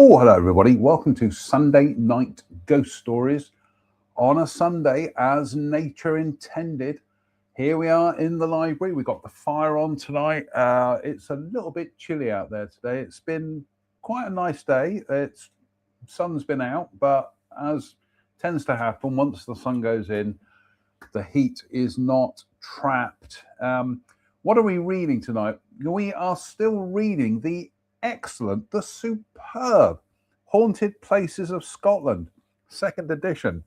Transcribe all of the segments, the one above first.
Oh, hello, everybody. Welcome to Sunday Night Ghost Stories on a Sunday as nature intended. Here we are in the library. We've got the fire on tonight. It's a little bit chilly out there today. It's been quite a nice day. Sun's been out, but as tends to happen, once the sun goes in, the heat is not trapped. What are we reading tonight? We are still reading the excellent, the superb Haunted Places of Scotland, second edition.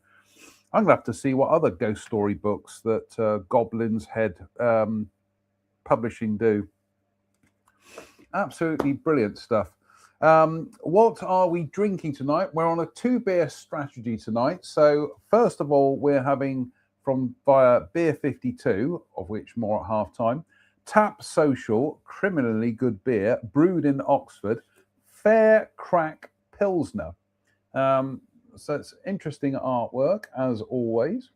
I'm going to have to see what other ghost story books that Goblin's Head Publishing do. Absolutely brilliant stuff. What are we drinking tonight? We're on a 2-beer strategy tonight. So first of all, we're having from via Beer 52, of which more at half time. Tap Social, criminally good beer, brewed in Oxford, Fair Crack Pilsner. So it's interesting artwork, as always.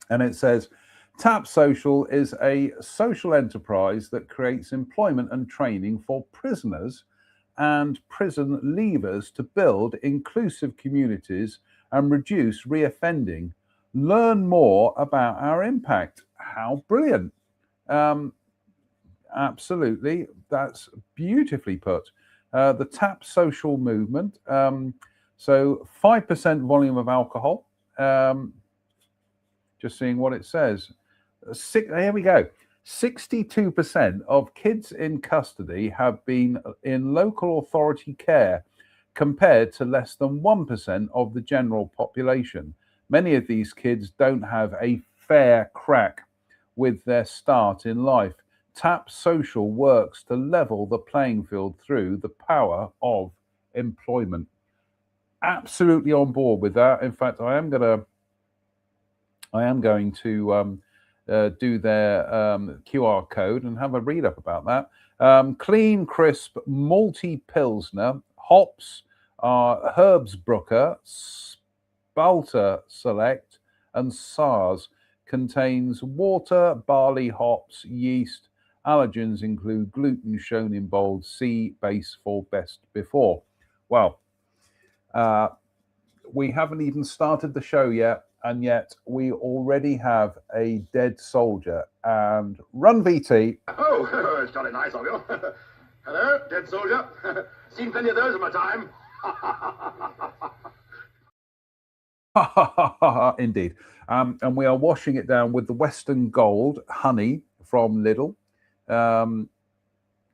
And it says, Tap Social is a social enterprise that creates employment and training for prisoners and prison leavers to build inclusive communities and reduce reoffending. Learn more about our impact. How brilliant. Absolutely. That's beautifully put. The Tap Social movement. So 5% volume of alcohol. Just seeing what it says. Here we go. 62% of kids in custody have been in local authority care, compared to less than 1% of the general population. Many of these kids don't have a fair crack with their start in life. Tap Social works to level the playing field through the power of employment. Absolutely on board with that. In fact, I am going to do their QR code and have a read up about that. Clean, crisp, malty Pilsner. Hops are Herbsbrucker, Spalter Select, and SARS. Contains water, barley, hops, yeast. Allergens include gluten, shown in bold. See base for best before. Well, we haven't even started the show yet, and yet we already have a dead soldier. And run, VT. Oh, it's jolly nice of you. Hello, dead soldier. Seen plenty of those in my time. Indeed. And we are washing it down with the Western Gold honey from Lidl,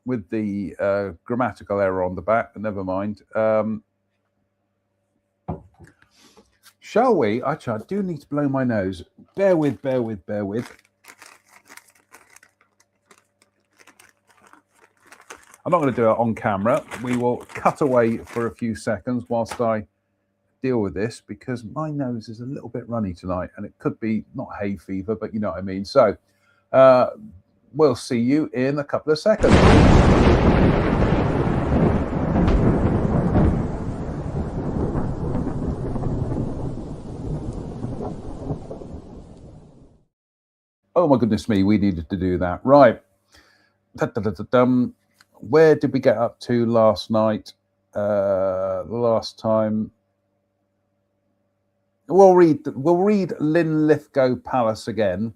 with the grammatical error on the back, but never mind. Shall we? Actually, I do need to blow my nose. Bear with. I'm not going to do it on camera. We will cut away for a few seconds whilst I deal with this, because my nose is a little bit runny tonight, and it could be not hay fever, but you know what I mean. So we'll see you in a couple of seconds. Oh my goodness me, we needed to do that. Right. Where did we get up to last night? The last time. We'll read Linlithgow Palace again.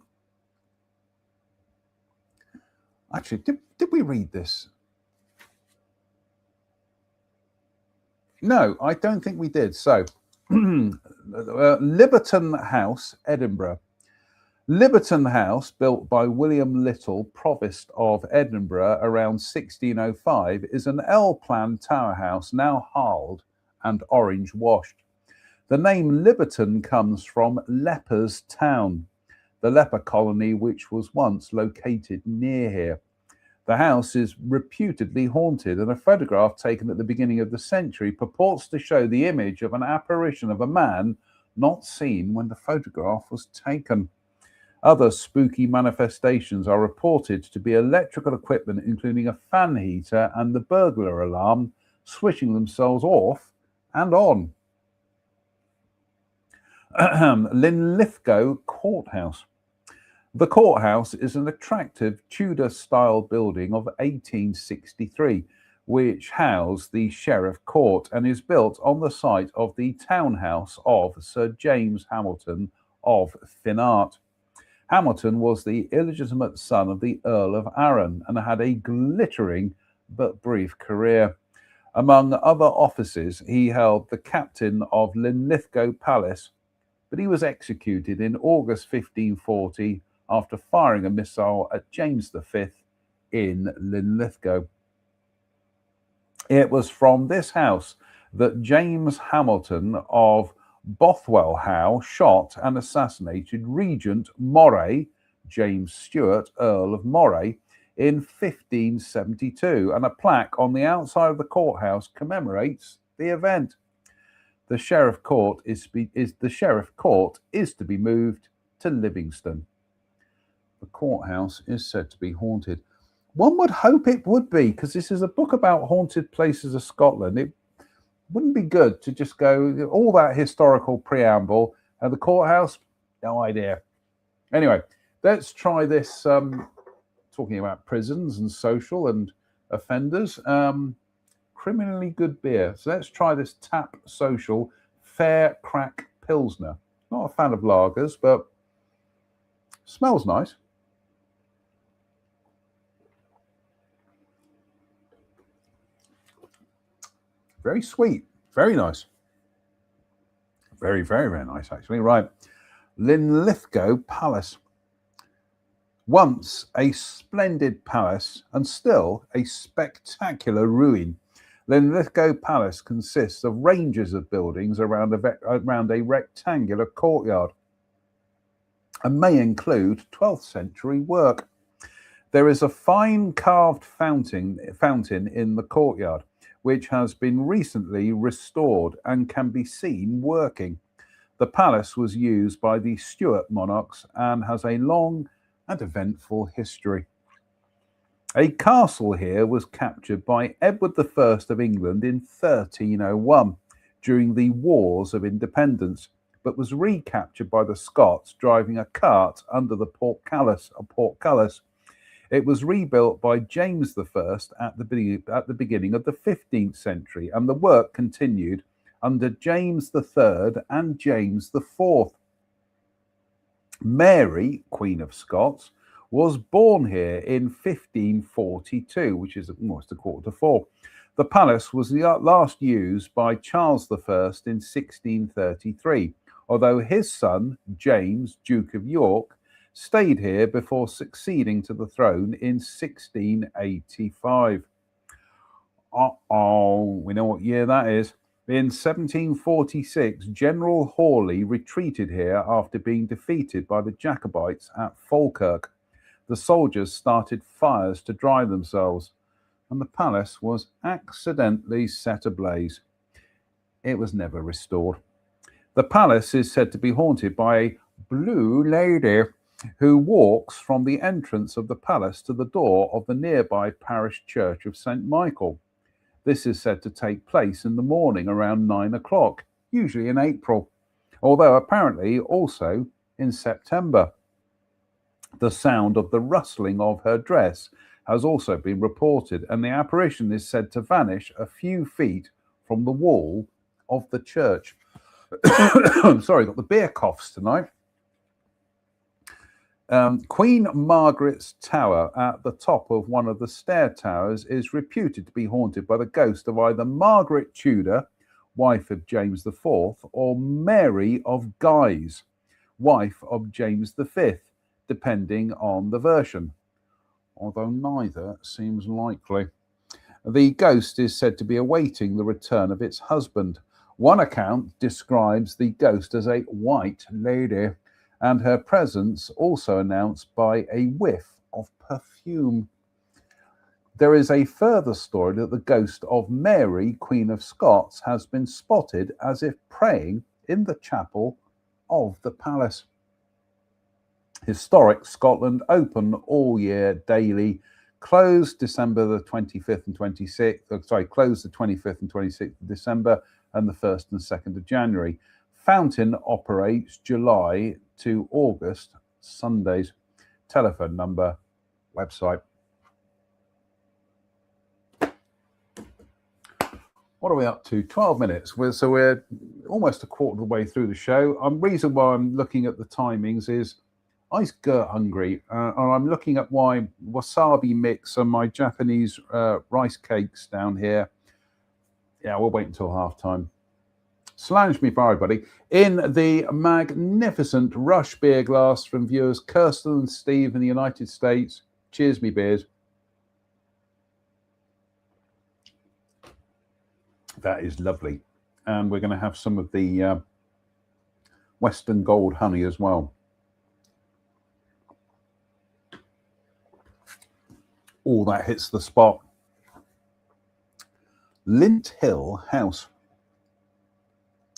Actually, did we read this? No, I don't think we did. So, Liberton House, Edinburgh. Liberton House, built by William Little, Provost of Edinburgh around 1605, is an L-plan tower house now harled and orange washed. The name Liberton comes from Lepers Town, the leper colony which was once located near here. The house is reputedly haunted, and a photograph taken at the beginning of the century purports to show the image of an apparition of a man not seen when the photograph was taken. Other spooky manifestations are reported to be electrical equipment, including a fan heater and the burglar alarm, switching themselves off and on. Linlithgow Courthouse. The courthouse is an attractive Tudor-style building of 1863, which housed the Sheriff Court and is built on the site of the townhouse of Sir James Hamilton of Finnart. Hamilton was the illegitimate son of the Earl of Arran and had a glittering but brief career. Among other offices, he held the captain of Linlithgow Palace, but he was executed in August 1540 after firing a missile at James V in Linlithgow. It was from this house that James Hamilton of Bothwell Howe shot and assassinated Regent Moray, James Stuart, Earl of Moray, in 1572, and a plaque on the outside of the courthouse commemorates the event. The Sheriff Court is to be moved to Livingston. The courthouse is said to be haunted. One would hope it would be, because this is a book about haunted places of Scotland. It wouldn't be good to just go all that historical preamble and the courthouse. No idea. Anyway, let's try this. Talking about prisons and social and offenders, criminally good beer. So let's try this Tap Social Fair Crack Pilsner. Not a fan of lagers, but smells nice. Very sweet, very nice. Very, very, very nice, actually. Right. Linlithgow Palace. Once a splendid palace and still a spectacular ruin, Linlithgow Palace consists of ranges of buildings around a rectangular courtyard and may include 12th century work. There is a fine carved fountain in the courtyard, which has been recently restored and can be seen working. The palace was used by the Stuart monarchs and has a long and eventful history. A castle here was captured by Edward I of England in 1301 during the Wars of Independence, but was recaptured by the Scots driving a cart under the portcullis. It was rebuilt by James I at the beginning of the 15th century, and the work continued under James III and James IV. Mary, Queen of Scots, was born here in 1542, which is almost a quarter to four. The palace was last used by Charles I in 1633, although his son, James, Duke of York, stayed here before succeeding to the throne in 1685. We know what year that is. In 1746, General Hawley retreated here after being defeated by the Jacobites at Falkirk. The soldiers started fires to dry themselves, and the palace was accidentally set ablaze. It was never restored. The palace is said to be haunted by a blue lady who walks from the entrance of the palace to the door of the nearby parish church of St. Michael. This is said to take place in the morning around 9 o'clock, usually in April, although apparently also in September. The sound of the rustling of her dress has also been reported, and the apparition is said to vanish a few feet from the wall of the church. I'm sorry, got the beer coughs tonight. Queen Margaret's Tower at the top of one of the stair towers is reputed to be haunted by the ghost of either Margaret Tudor, wife of James IV, or Mary of Guise, wife of James V, depending on the version, although neither seems likely. The ghost is said to be awaiting the return of its husband. One account describes the ghost as a white lady, and her presence also announced by a whiff of perfume. There is a further story that the ghost of Mary, Queen of Scots, has been spotted as if praying in the chapel of the palace. Historic Scotland open all year daily, closed December the 25th and 26th, closed the 25th and 26th of December and the 1st and 2nd of January. Fountain operates July to August, Sundays. Telephone number, website. What are we up to? 12 minutes. So we're almost a quarter of the way through the show. Reason why I'm looking at the timings is I's gut hungry, and I'm looking at my wasabi mix and my Japanese rice cakes down here. Yeah, we'll wait until halftime. Slange me for everybody. In the magnificent Rush beer glass from viewers Kirsten and Steve in the United States. Cheers me beers. That is lovely. And we're going to have some of the Western Gold honey as well. Oh, that hits the spot. Lint Hill House.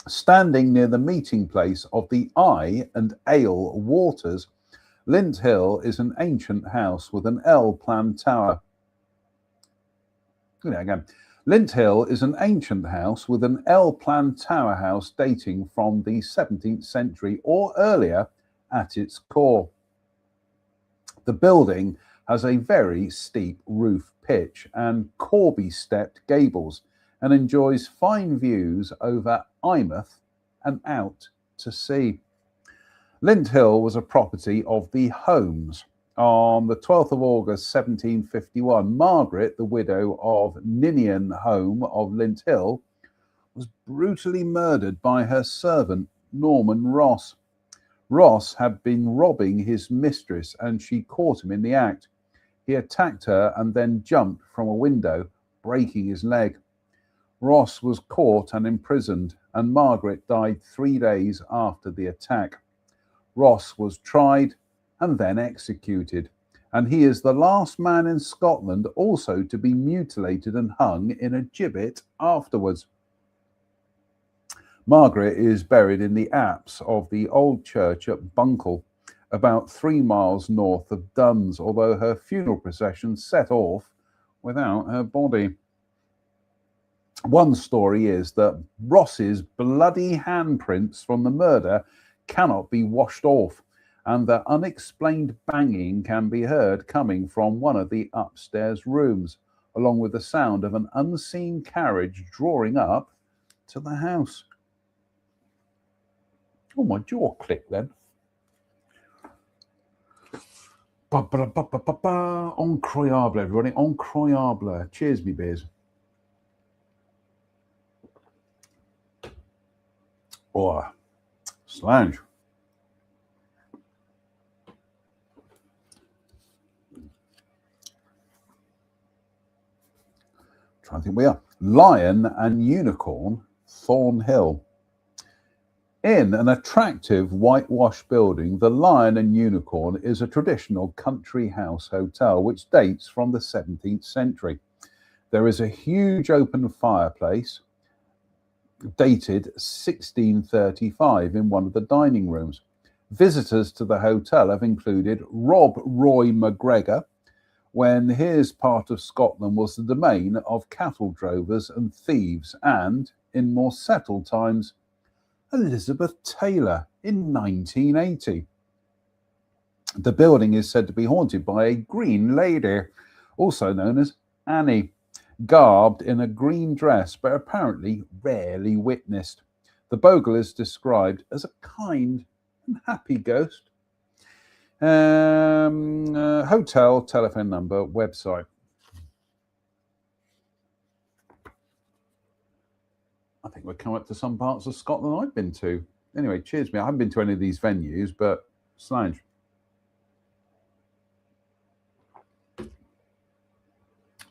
Standing near the meeting place of the Eye and Ale Waters, Lint Hill is an ancient house with an L-plan tower. Do that again. Lint Hill is an ancient house with an L-plan tower house dating from the 17th century or earlier at its core. The building has a very steep roof pitch and Corby-stepped gables and enjoys fine views over Eyemouth and out to sea. Lint Hill was a property of the Holmes. On the 12th of August 1751, Margaret, the widow of Ninian Home of Lint Hill, was brutally murdered by her servant, Norman Ross. Ross had been robbing his mistress and she caught him in the act. He attacked her and then jumped from a window, breaking his leg. Ross was caught and imprisoned, and Margaret died 3 days after the attack. Ross was tried and then executed, and he is the last man in Scotland also to be mutilated and hung in a gibbet afterwards. Margaret is buried in the apse of the old church at Bunkle, about 3 miles north of Duns, although her funeral procession set off without her body. One story is that Ross's bloody handprints from the murder cannot be washed off, and that unexplained banging can be heard coming from one of the upstairs rooms, along with the sound of an unseen carriage drawing up to the house. Oh, my jaw clicked then. Incroyable, everybody. Incroyable. Cheers, me beers. Oh, Slange. Trying to think we are. Lion and Unicorn, Thornhill. In an attractive whitewashed building, the Lion and Unicorn is a traditional country house hotel which dates from the 17th century. There is a huge open fireplace dated 1635 in one of the dining rooms. Visitors to the hotel have included Rob Roy McGregor, when his part of Scotland was the domain of cattle drovers and thieves, and, in more settled times, Elizabeth Taylor in 1980. The building is said to be haunted by a green lady, also known as Annie, garbed in a green dress, but apparently rarely witnessed. The bogle is described as a kind and happy ghost. Hotel, telephone number, website. I think we're coming up to some parts of Scotland I've been to. Anyway, cheers me. I haven't been to any of these venues, but Slange.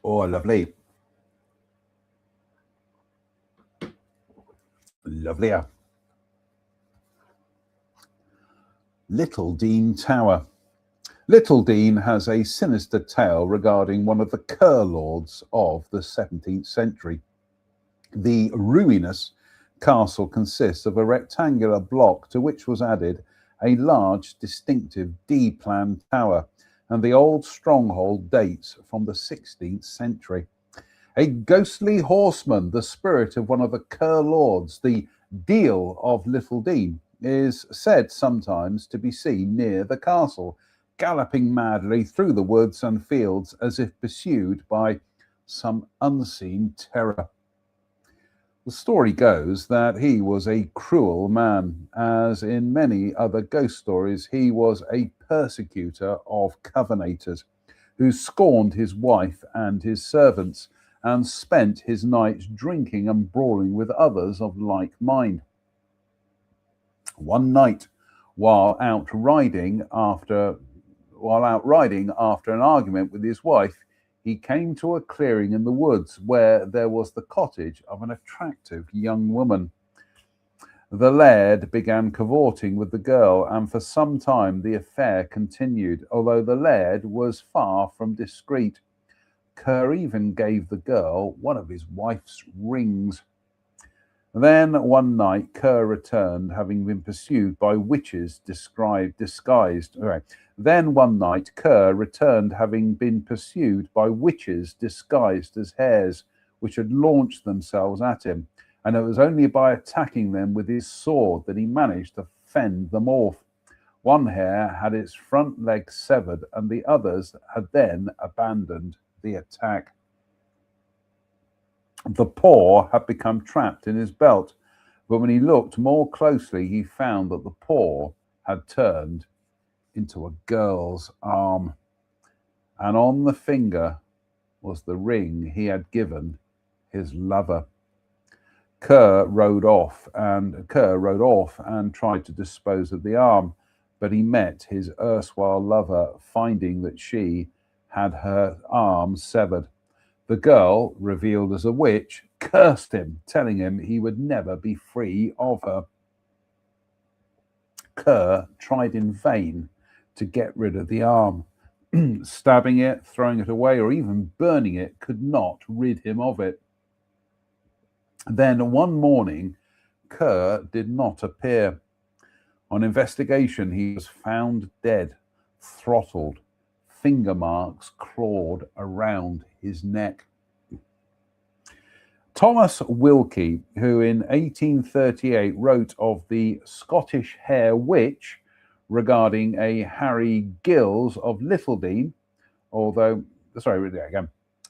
Oh, lovely. Lovelier. Little Dean Tower. Little Dean has a sinister tale regarding one of the Kerr lords of the 17th century. The ruinous castle consists of a rectangular block to which was added a large, distinctive D-plan tower, and the old stronghold dates from the 16th century. A ghostly horseman, the spirit of one of the Kerr lords, the Deal of Little Dean, is said sometimes to be seen near the castle, galloping madly through the woods and fields as if pursued by some unseen terror. The story goes that he was a cruel man. As in many other ghost stories, he was a persecutor of Covenanters who scorned his wife and his servants and spent his nights drinking and brawling with others of like mind. One night, while out riding after an argument with his wife, he came to a clearing in the woods where there was the cottage of an attractive young woman. The laird began cavorting with the girl, and for some time the affair continued, although the laird was far from discreet. Kerr even gave the girl one of his wife's rings. Then one night Kerr returned, having been pursued by witches disguised. Then one night Kerr returned, having been pursued by witches disguised as hares, which had launched themselves at him, and it was only by attacking them with his sword that he managed to fend them off. One hare had its front leg severed, and the others had then abandoned the attack. The paw had become trapped in his belt, but when he looked more closely, he found that the paw had turned into a girl's arm, and on the finger was the ring he had given his lover. Kerr rode off and tried to dispose of the arm, but he met his erstwhile lover, finding that she had her arm severed. The girl, revealed as a witch, cursed him, telling him he would never be free of her. Kerr tried in vain to get rid of the arm. Stabbing it, throwing it away, or even burning it could not rid him of it. Then one morning, Kerr did not appear. On investigation, he was found dead, throttled, finger marks clawed around his neck. Thomas Wilkie, who in 1838 wrote of the Scottish hare witch regarding a Harry Gills of Littledean,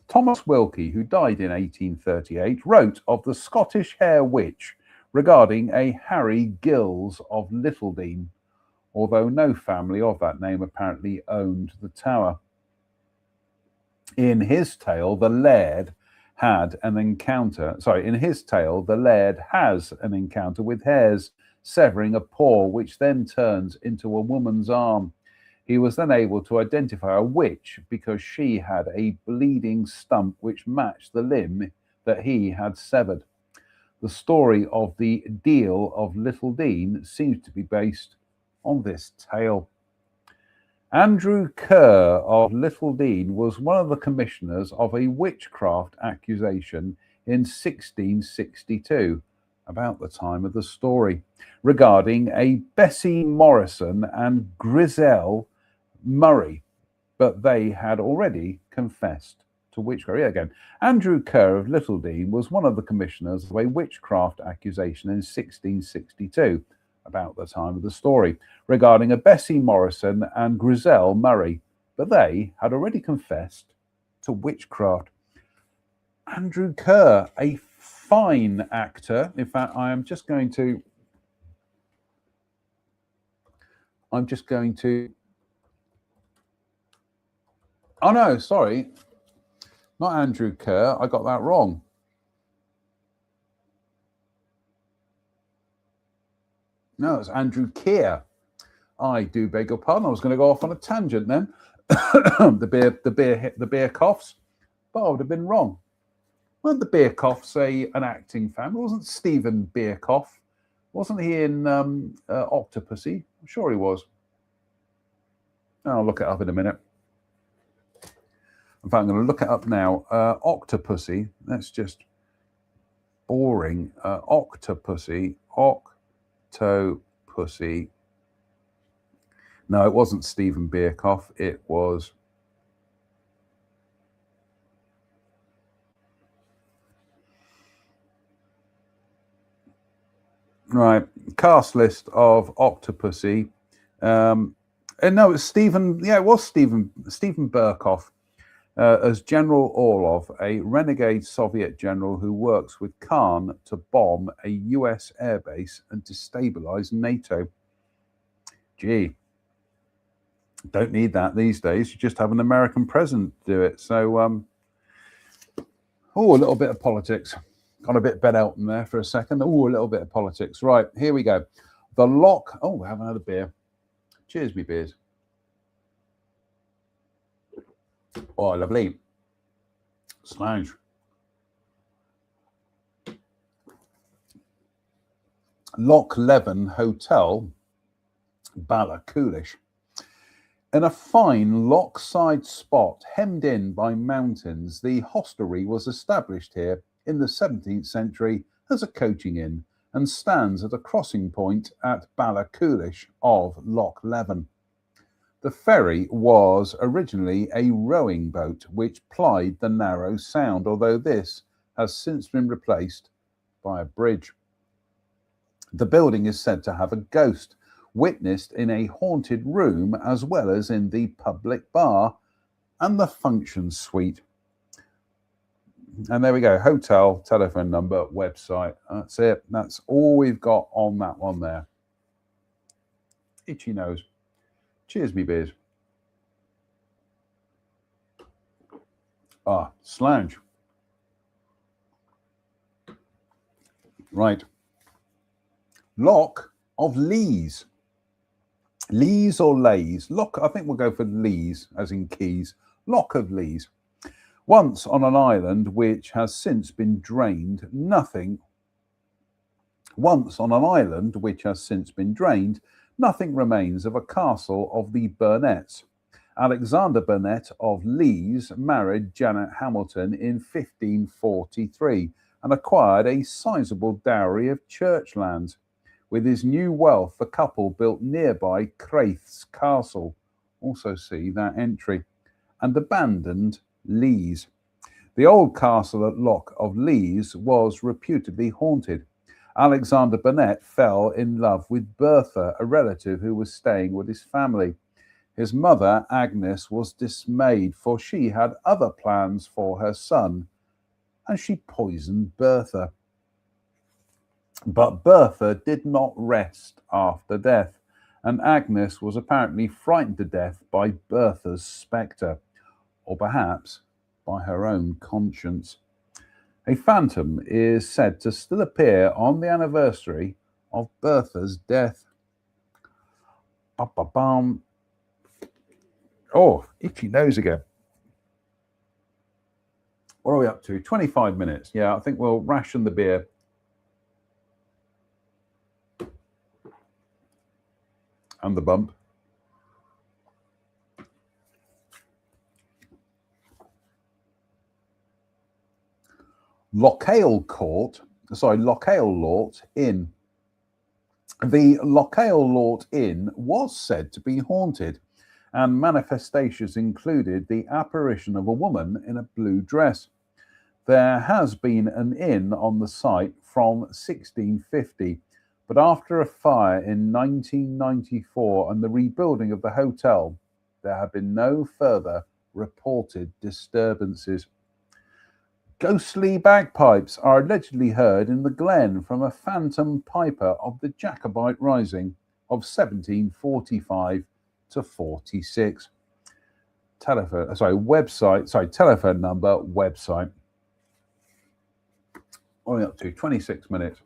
Thomas Wilkie, who died in 1838, wrote of the Scottish hare witch regarding a Harry Gills of Littledean, although no family of that name apparently owned the tower. In his tale, the laird has an encounter with hares, severing a paw, which then turns into a woman's arm. He was then able to identify a witch because she had a bleeding stump which matched the limb that he had severed. The story of the Deal of Littledean seems to be based on this tale. Andrew Kerr of Littledean was one of the commissioners of a witchcraft accusation in 1662, about the time of the story, regarding a Bessie Morrison and Griselle Murray, but they had already confessed to witchcraft. Andrew Kerr of Littledean was one of the commissioners of a witchcraft accusation in 1662, about the time of the story, regarding a Bessie Morrison and Griselle Murray, but they had already confessed to witchcraft. Andrew Kerr, a fine actor. In fact, I'm just going to oh no, sorry, not Andrew Kerr, I got that wrong. No, it's Andrew Keir. I do beg your pardon. I was going to go off on a tangent then. the beer coughs, but I would have been wrong. Weren't the Beercoffs an acting family? Wasn't Stephen Beercoff? Wasn't he in Octopussy? I'm sure he was. I'll look it up in a minute. In fact, I'm going to look it up now. Octopussy. That's just boring. Octopussy. Octopussy. No, it wasn't Stephen Beercoff. It was. Right, cast list of Octopussy. And no, it's Stephen. Yeah, it was Stephen Beercoff. as General Orlov, a renegade Soviet general who works with Khan to bomb a US airbase and destabilize NATO. Gee, don't need that these days. You just have an American president do it. So, a little bit of politics. Got a bit Ben Elton there for a second. A little bit of politics. Right, here we go. The lock. Oh, we haven't had a beer. Cheers, me beers. Oh, lovely. Slange. Loch Leven Hotel, Balakulish. In a fine lochside spot hemmed in by mountains, the hostelry was established here in the 17th century as a coaching inn and stands at a crossing point at Balakulish of Loch Leven. The ferry was originally a rowing boat which plied the narrow sound, although this has since been replaced by a bridge. The building is said to have a ghost, witnessed in a haunted room as well as in the public bar and the function suite. And there we go, hotel, telephone number, website. That's it. That's all we've got on that one there. Itchy nose. Cheers, me beers. Slange. Right. Loch of Lees. Lees or Lays? Loch, I think we'll go for Lees, as in keys. Loch of Lees. Once on an island which has since been drained, nothing remains of a castle of the Burnets. Alexander Burnet of Lees married Janet Hamilton in 1543 and acquired a sizable dowry of church lands. With his new wealth, the couple built nearby Craith's Castle, also see that entry, and abandoned Lees. The old castle at Loch of Lees was reputedly haunted. Alexander Burnet fell in love with Bertha, a relative who was staying with his family. His mother, Agnes, was dismayed, for she had other plans for her son, and she poisoned Bertha. But Bertha did not rest after death, and Agnes was apparently frightened to death by Bertha's spectre, or perhaps by her own conscience. A phantom is said to still appear on the anniversary of Bertha's death. Ba-ba-bum. Oh, itchy nose again. What are we up to? 25 minutes. Yeah, I think we'll ration the beer. And the bump. Lochael Lort Inn. The Lochael Lort Inn was said to be haunted, and manifestations included the apparition of a woman in a blue dress. There has been an inn on the site from 1650, but after a fire in 1994 and the rebuilding of the hotel, there have been no further reported disturbances. Ghostly bagpipes are allegedly heard in the glen from a phantom piper of the Jacobite Rising of 1745 to 46. Telephone number, website. Only up to 26 minutes.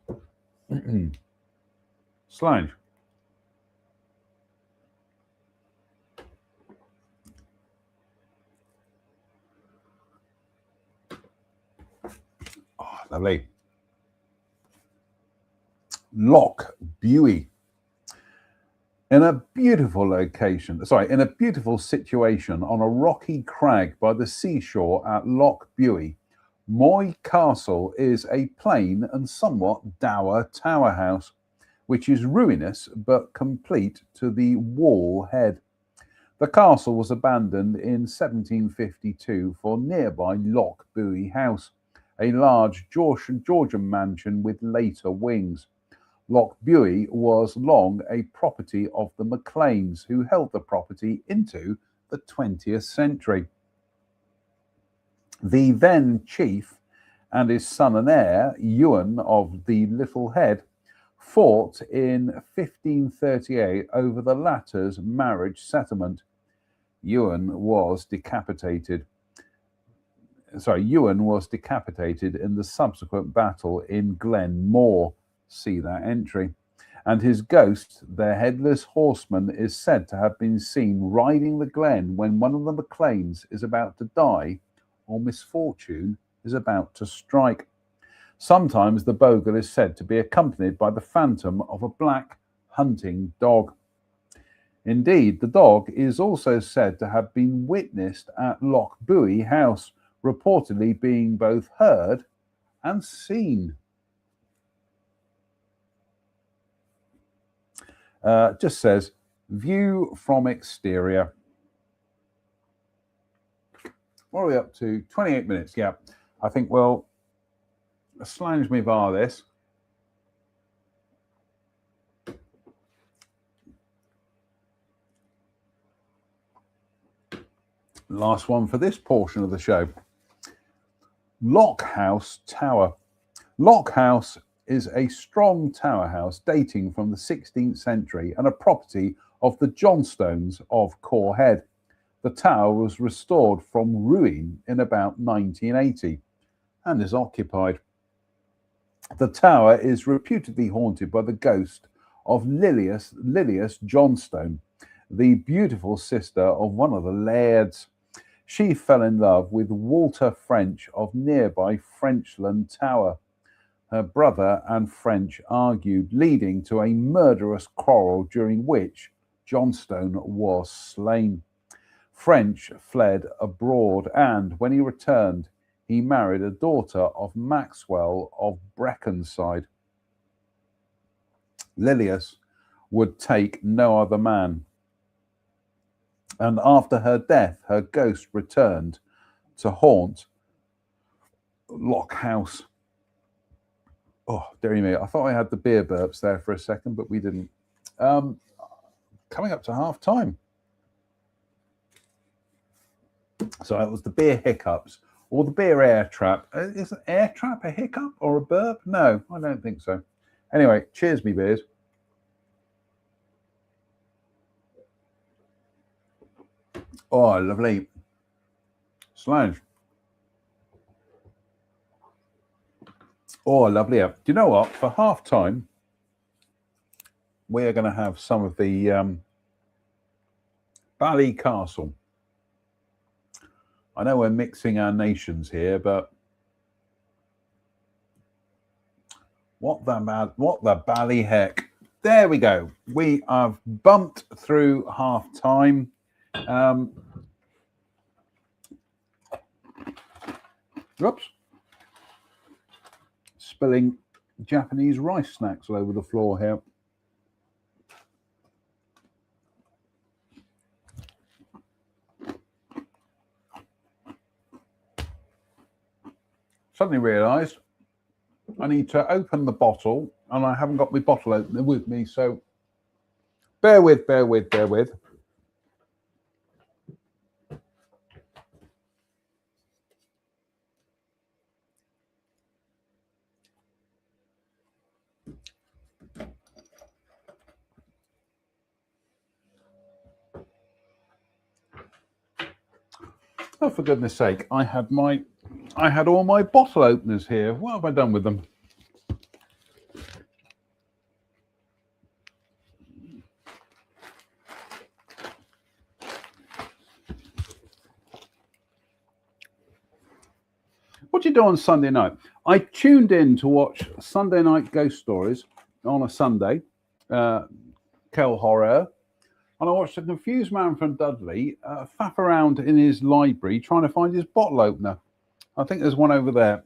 Slange. Oh, lovely. Loch Buie. In a beautiful situation on a rocky crag by the seashore at Loch Buie, Moy Castle is a plain and somewhat dour tower house, which is ruinous but complete to the wall head. The castle was abandoned in 1752 for nearby Loch Buie House, a large Georgian mansion with later wings. Loch Buie was long a property of the Macleans, who held the property into the 20th century. The then chief and his son and heir, Ewan of the Little Head, fought in 1538 over the latter's marriage settlement. Ewan was decapitated in the subsequent battle in Glen More. See that entry. And his ghost, the headless horseman, is said to have been seen riding the glen when one of the Macleans is about to die or misfortune is about to strike. Sometimes the bogle is said to be accompanied by the phantom of a black hunting dog. Indeed, the dog is also said to have been witnessed at Lochbuie House, reportedly being both heard and seen. Just says, view from exterior. What are we up to? 28 minutes, yeah. I think we'll slange me via this. Last one for this portion of the show. Lockhouse Tower. Lockhouse is a strong tower house dating from the 16th century and a property of the Johnstones of Core Head. The tower was restored from ruin in about 1980 and is occupied. The tower is reputedly haunted by the ghost of Lilias Johnstone, the beautiful sister of one of the lairds. She fell in love with Walter French of nearby Frenchland Tower. Her brother and French argued, leading to a murderous quarrel during which Johnstone was slain. French fled abroad, and when he returned, he married a daughter of Maxwell of Brackenside. Lilias would take no other man, and after her death, her ghost returned to haunt Lockhouse. Oh, dearie me, I thought I had the beer burps there for a second, but we didn't. Coming up to half time. So it was the beer hiccups or the beer air trap. Is an air trap a hiccup or a burp? No, I don't think so. Anyway, cheers me beers. Oh, lovely. Slange. Oh, lovely. Do you know what? For half time, we are going to have some of the Ballycastle. I know we're mixing our nations here, but what the bally heck? There we go. We have bumped through half time. Oops. Spilling Japanese rice snacks all over the floor here. Suddenly realised I need to open the bottle, and I haven't got my bottle opener with me, so bear with. Oh, for goodness sake, I had all my bottle openers here. What have I done with them? What do you do on Sunday night? I tuned in to watch Sunday Night Ghost Stories on a Sunday, Kel Horror, and I watched a confused man from Dudley faff around in his library trying to find his bottle opener. I think there's one over there.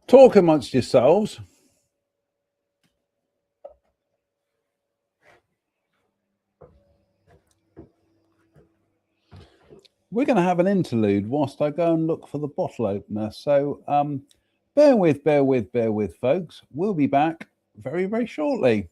Talk amongst yourselves. we're going to have an interlude whilst I go and look for the bottle opener. So bear with, folks. We'll be back very, very shortly.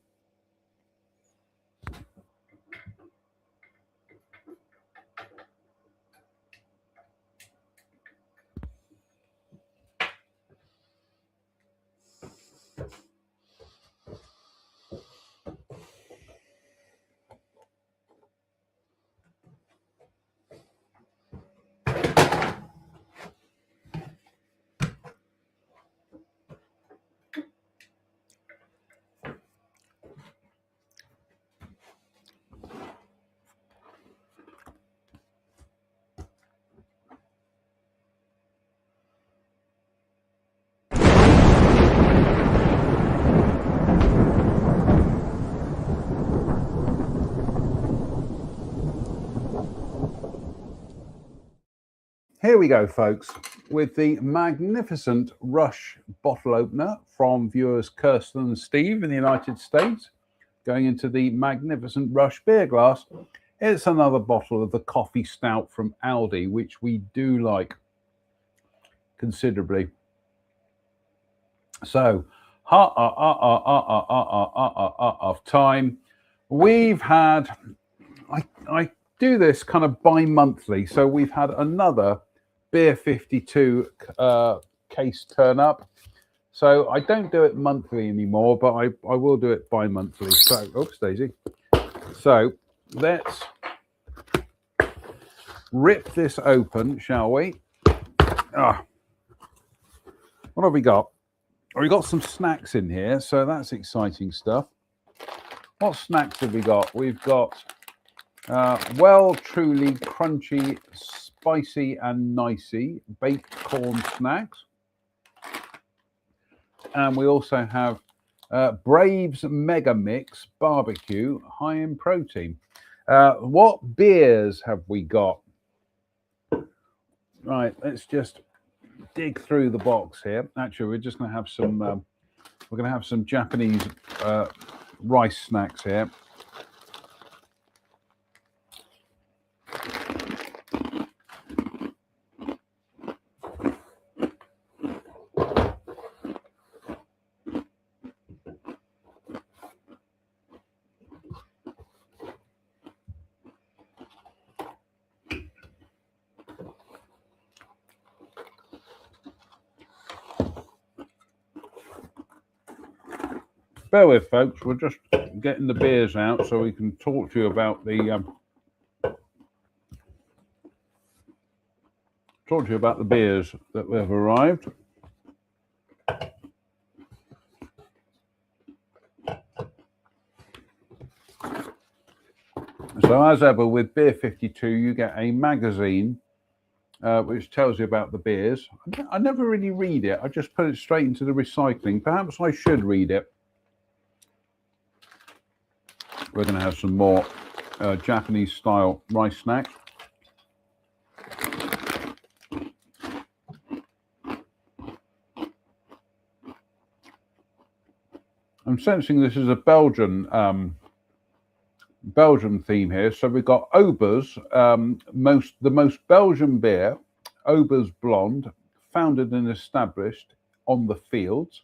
Here we go, folks, with the magnificent Rush bottle opener from viewers Kirsten and Steve in the United States, going into the magnificent Rush beer glass. It's another bottle of the coffee stout from Aldi, which we do like considerably. So, of time. We've had, I do this kind of bi-monthly, so we've had another Beer 52 case turn up. So I don't do it monthly anymore, but I will do it bi-monthly. So, oops, Daisy. So let's rip this open, shall we? What have we got? We've got some snacks in here, so that's exciting stuff. What snacks have we got? We've got well, truly crunchy, spicy and nicey baked corn snacks. And we also have Braves Mega Mix Barbecue, high in protein. What beers have we got? Right, let's just dig through the box here. Actually, we're just going to have some. We're going to have some Japanese rice snacks here. Bear with, folks. We're just getting the beers out so we can talk to you about the beers that have arrived. So, as ever with Beer 52, you get a magazine which tells you about the beers. I never really read it. I just put it straight into the recycling. Perhaps I should read it. We're going to have some more Japanese style rice snacks. I'm sensing this is a Belgian theme here. So we've got Ober's, the most Belgian beer, Ober's Blonde, founded and established on the fields.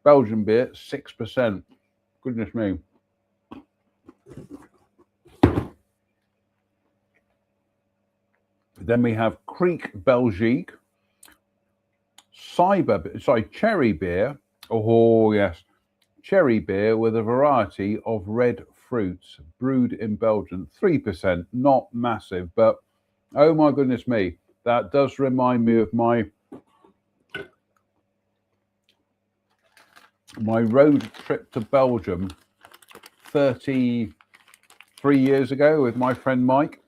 Belgian beer, 6%. Goodness me. Then we have Kriek Belgique, cherry beer. Oh yes, cherry beer with a variety of red fruits, brewed in Belgium. 3%, not massive, but oh my goodness me, that does remind me of my road trip to Belgium 33 years ago with my friend Mike.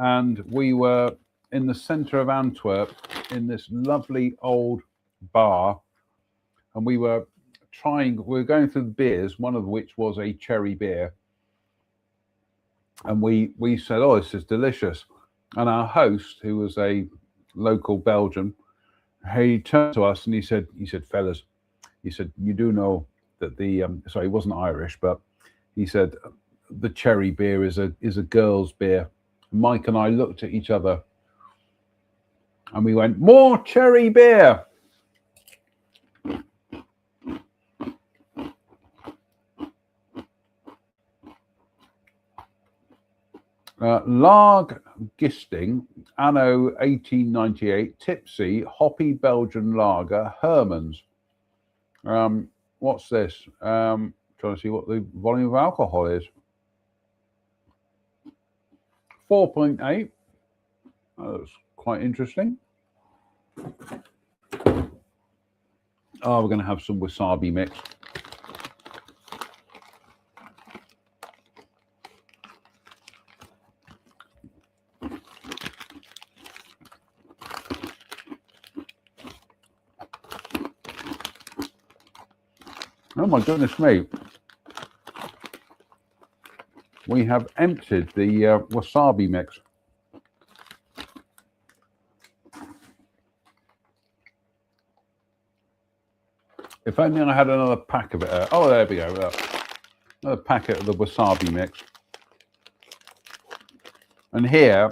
And we were in the center of Antwerp in this lovely old bar. And we were going through the beers, one of which was a cherry beer. And we said, oh, this is delicious. And our host, who was a local Belgian, he turned to us and he said, fellas, he said, you do know that he wasn't Irish, but he said, the cherry beer is a girl's beer. Mike and I looked at each other and we went, more cherry beer. Larg Gisting, Anno 1898, Tipsy, Hoppy Belgian Lager, Herman's. What's this? Trying to see what the volume of alcohol is. 4.8. That's quite interesting. Oh, we're going to have some wasabi mix. Oh my goodness me. We have emptied the wasabi mix. If only I had another pack of it. Oh, there we go. Another packet of the wasabi mix. And here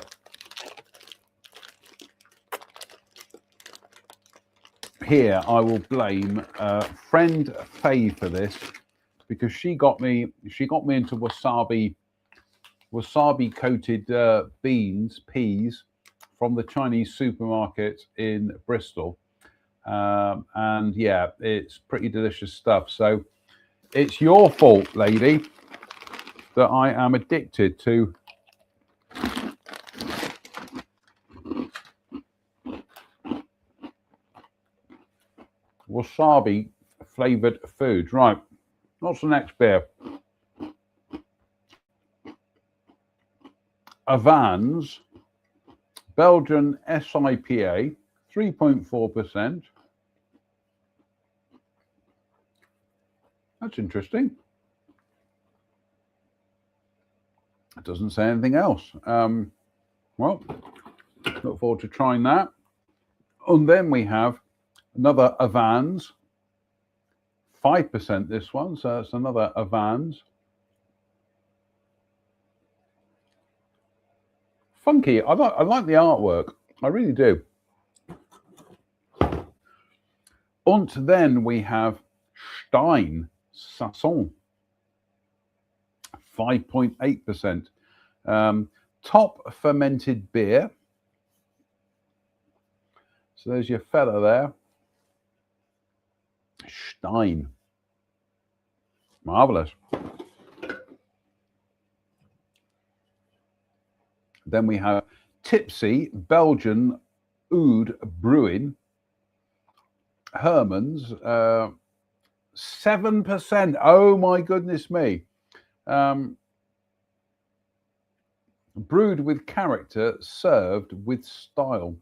I will blame friend Faye for this, because she got me into wasabi coated peas from the Chinese supermarket in Bristol. And yeah, it's pretty delicious stuff. So it's your fault, lady, that I am addicted to wasabi flavored food. Right, what's the next beer? Avans Belgian SIPA, 3.4%. That's interesting. It doesn't say anything else. Well, look forward to trying that. And then we have another Avans, 5% this one, so it's another Avans. Funky. I like the artwork. I really do. And then we have Stein Sasson, 5.8%. Top fermented beer. So there's your fella there. Stein. Marvelous. Then we have Tipsy Belgian Oud Brewing. Herman's, 7%. Oh my goodness me. Brewed with character, served with style.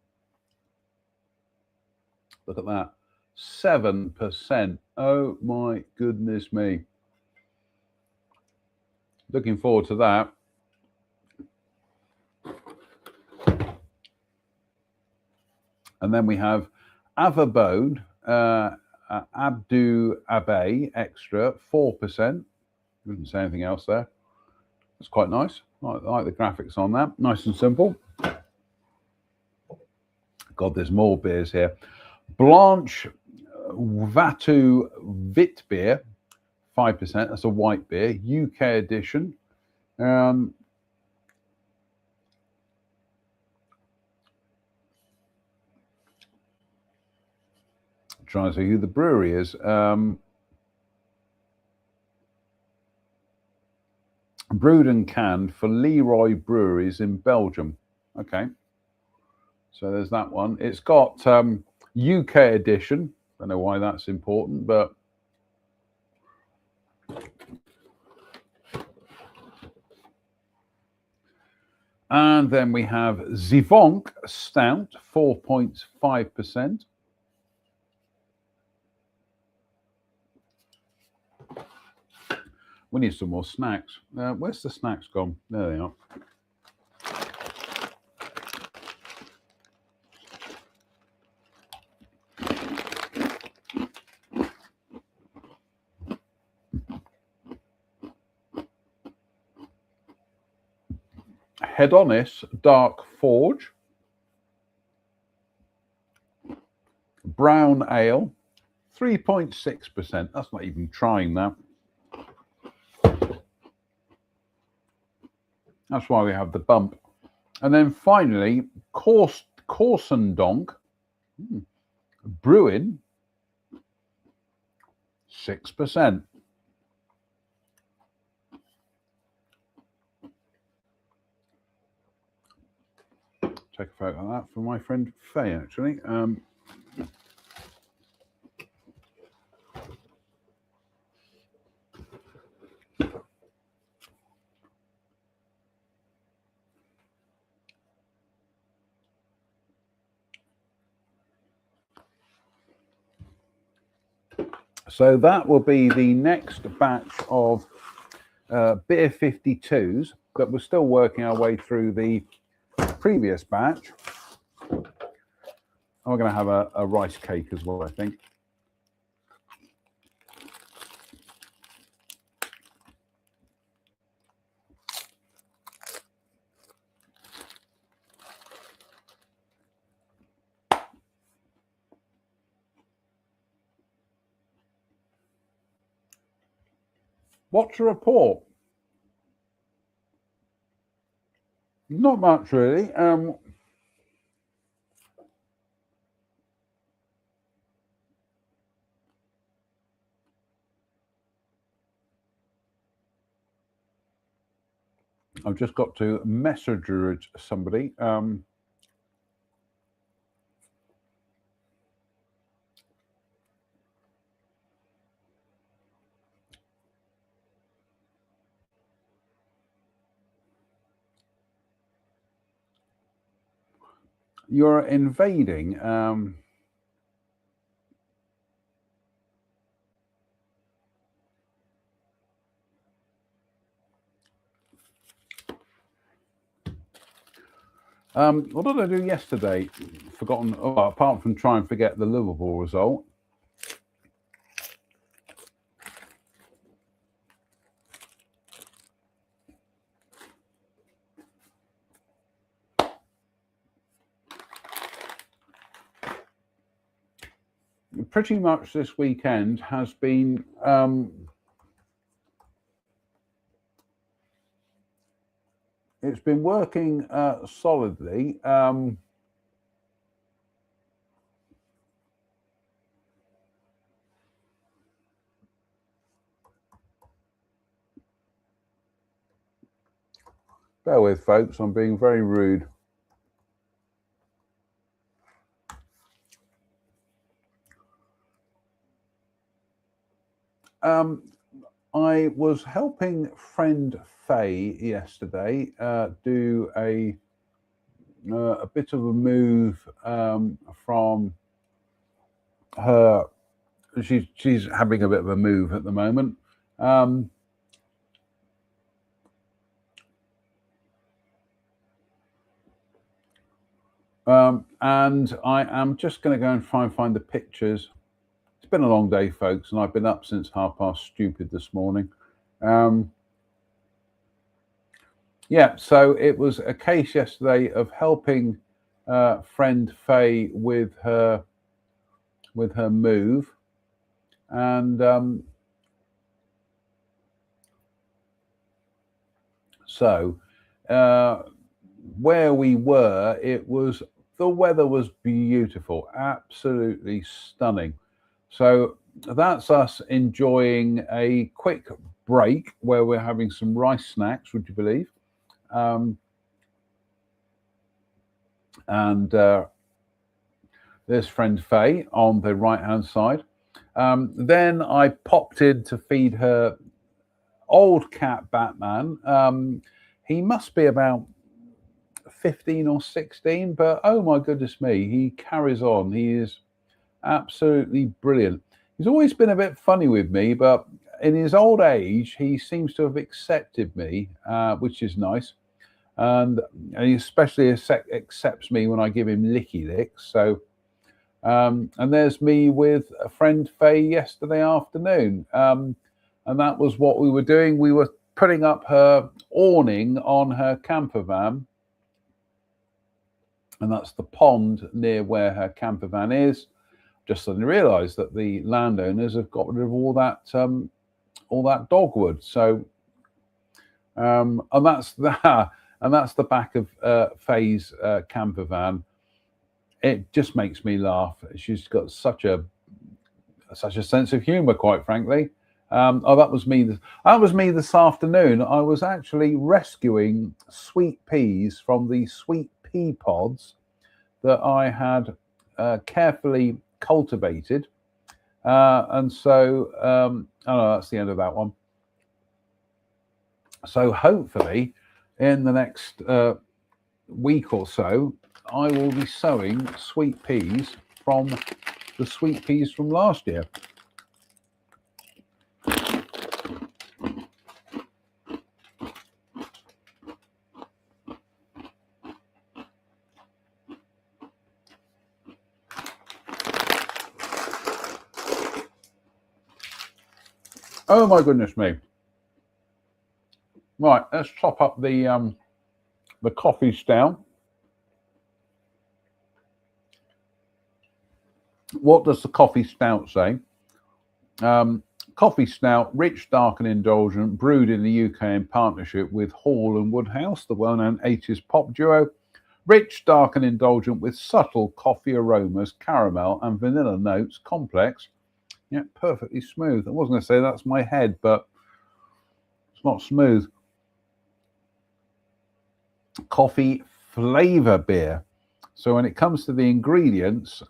Look at that. 7%. Oh my goodness me. Looking forward to that. And then we have Avabode, Abdu Abe Extra, 4%. Didn't say anything else there. That's quite nice. I like the graphics on that. Nice and simple. God, there's more beers here. Blanche Vatu Vit beer, 5%. That's a white beer, UK edition. Trying to see who the brewery is. Brewed and canned for Leroy Breweries in Belgium. Okay. So there's that one. It's got UK edition. Don't know why that's important, but and then we have Zivonk Stout, 4.5%. We need some more snacks. Where's the snacks gone? There they are. Hedonis Dark Forge, brown ale, 3.6%. That's not even trying that. That's why we have the bump. And then finally, Korsendonk Brewing, 6%. Take a photo of that for my friend Faye, actually. So that will be the next batch of beer 52s, but we're still working our way through the previous batch. I'm going to have a rice cake as well, I think. What's the report? Not much, really. I've just got to message somebody. You're invading. What did I do yesterday? Forgotten. Oh, apart from try and forget the Liverpool result. Pretty much this weekend has been it's been working solidly. Bear with, folks, I'm being very rude. I was helping friend Faye yesterday do a bit of a move from her. She's having a bit of a move at the moment. And I am just going to go and try and find the pictures. It's been a long day, folks, and I've been up since stupid this morning. Yeah, so it was a case yesterday of helping friend Faye with her move, and so where we were, the weather was beautiful, absolutely stunning. So that's us enjoying a quick break where we're having some rice snacks, would you believe? And there's friend Faye on the right-hand side. Then I popped in to feed her old cat Batman. He must be about 15 or 16, but oh my goodness me, he carries on. He is absolutely brilliant. He's always been a bit funny with me, but in his old age, he seems to have accepted me, which is nice. And he especially accepts me when I give him licky licks. So, and there's me with a friend Faye yesterday afternoon. And that was what we were doing. We were putting up her awning on her camper van, and that's the pond near where her camper van is. Just suddenly realised that the landowners have got rid of all that dogwood. So, and that's the back of Faye's camper van. It just makes me laugh. She's got such a sense of humour, quite frankly. That was me. That was me this afternoon. I was actually rescuing sweet peas from the sweet pea pods that I had carefully cultivated, and so oh, that's the end of that one. So hopefully, in the next week or so, I will be sowing sweet peas from the sweet peas from last year. Oh my goodness me! Right, let's top up the coffee stout. What does the coffee stout say? Coffee stout, rich, dark and indulgent, brewed in the UK in partnership with Hall and Woodhouse, the well-known 80s pop duo. Rich, dark and indulgent with subtle coffee aromas, caramel and vanilla notes, complex, yet perfectly smooth. I was going to say that's my head, but it's not smooth. Coffee flavour beer. So when it comes to the ingredients,